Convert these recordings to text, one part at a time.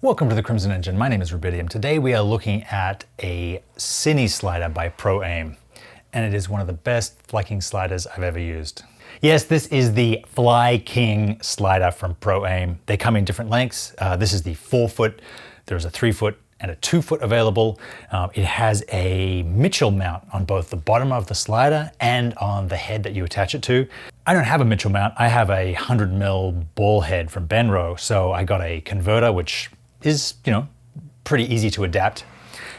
Welcome to the Crimson Engine. My name is Rubidium. Today we are looking at a cine slider by Proaim, and it is one of the best flyking sliders I've ever used. Yes, this is the Flyking slider from Proaim. They come in different lengths. This is the 4-foot, there's a 3-foot and a 2-foot available. It has a Mitchell mount on both the bottom of the slider and on the head that you attach it to. I don't have a Mitchell mount. I have a 100mm ball head from Benro, so I got a converter, which is, pretty easy to adapt.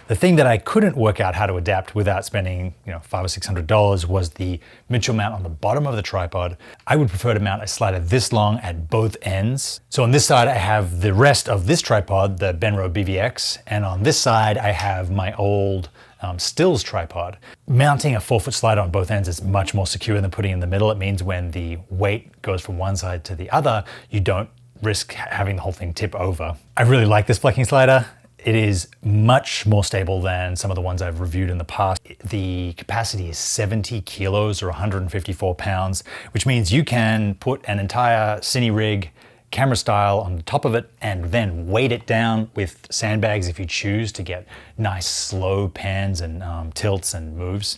The thing that I couldn't work out how to adapt without spending, $500 or $600 was the Mitchell mount on the bottom of the tripod. I would prefer to mount a slider this long at both ends. So on this side, I have the rest of this tripod, the Benro BVX, and on this side, I have my old stills tripod. Mounting a 4-foot slider on both ends is much more secure than putting it in the middle. It means when the weight goes from one side to the other, you don't risk having the whole thing tip over. I really like this flyking slider. It is much more stable than some of the ones I've reviewed in the past. The capacity is 70 kilos or 154 pounds, which means you can put an entire cine rig camera style on the top of it and then weight it down with sandbags if you choose to get nice slow pans and tilts and moves.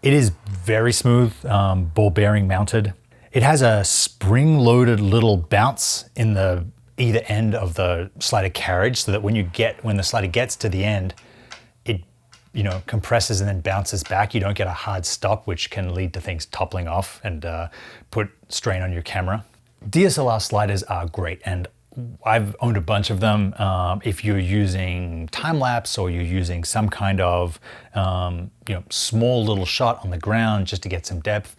It is very smooth, ball bearing mounted. It has a spring-loaded little bounce in the either end of the slider carriage so that when the slider gets to the end, it compresses and then bounces back. You don't get a hard stop, which can lead to things toppling off and put strain on your camera. DSLR sliders are great, and I've owned a bunch of them. If you're using time-lapse or you're using some kind of small little shot on the ground just to get some depth,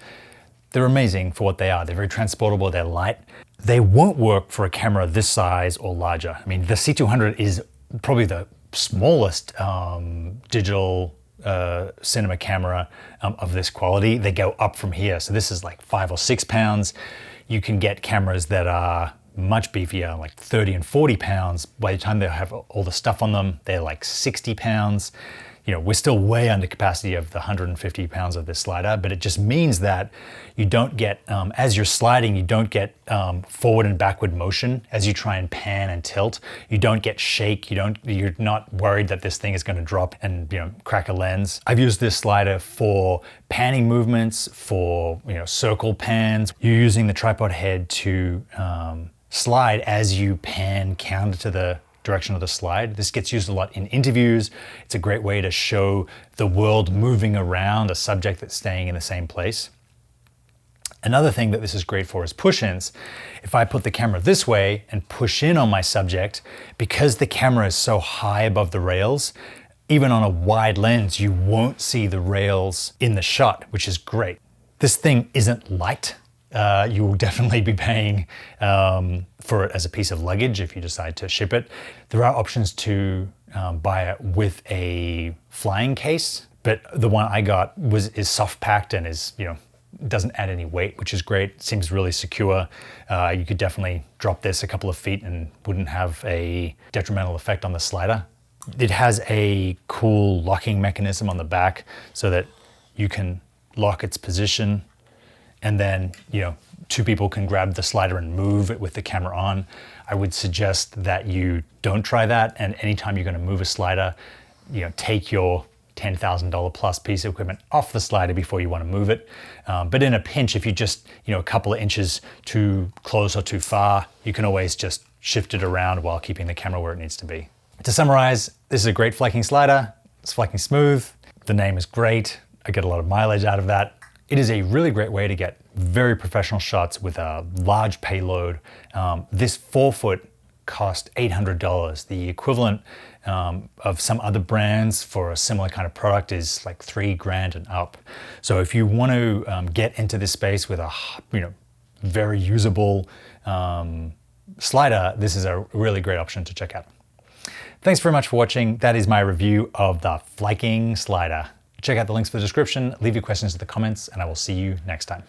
they're amazing for what they are. They're very transportable, they're light. They won't work for a camera this size or larger. I mean, the C200 is probably the smallest digital cinema camera of this quality. They go up from here. So this is like 5 or 6 pounds. You can get cameras that are much beefier, like 30 and 40 pounds. By the time they have all the stuff on them, they're like 60 pounds. We're still way under capacity of the 150 pounds of this slider, but it just means that you don't get, as you're sliding, you don't get forward and backward motion as you try and pan and tilt. You don't get shake. You're not worried that this thing is going to drop and crack a lens. I've used this slider for panning movements, for circle pans. You're using the tripod head to slide as you pan counter to the direction of the slide. This gets used a lot in interviews. It's a great way to show the world moving around a subject that's staying in the same place. Another thing that this is great for is push-ins. If I put the camera this way and push in on my subject, because the camera is so high above the rails, even on a wide lens, you won't see the rails in the shot, which is great. This thing isn't light. You will definitely be paying for it as a piece of luggage if you decide to ship it. There are options to buy it with a flying case, but the one I got is soft packed and is doesn't add any weight, which is great. It seems really secure. You could definitely drop this a couple of feet and wouldn't have a detrimental effect on the slider. It has a cool locking mechanism on the back so that you can lock its position. And then, 2 people can grab the slider and move it with the camera on. I would suggest that you don't try that. And anytime you're going to move a slider, take your $10,000 plus piece of equipment off the slider before you want to move it. But in a pinch, if you just, a couple of inches too close or too far, you can always just shift it around while keeping the camera where it needs to be. To summarize, this is a great flyking slider. It's flyking smooth. The name is great. I get a lot of mileage out of that. It is a really great way to get very professional shots with a large payload. This 4-foot cost $800. The equivalent of some other brands for a similar kind of product is like $3,000 and up. So if you want to get into this space with a very usable slider, this is a really great option to check out. Thanks very much for watching. That is my review of the Flyking slider. Check out the links for the description, leave your questions in the comments, and I will see you next time.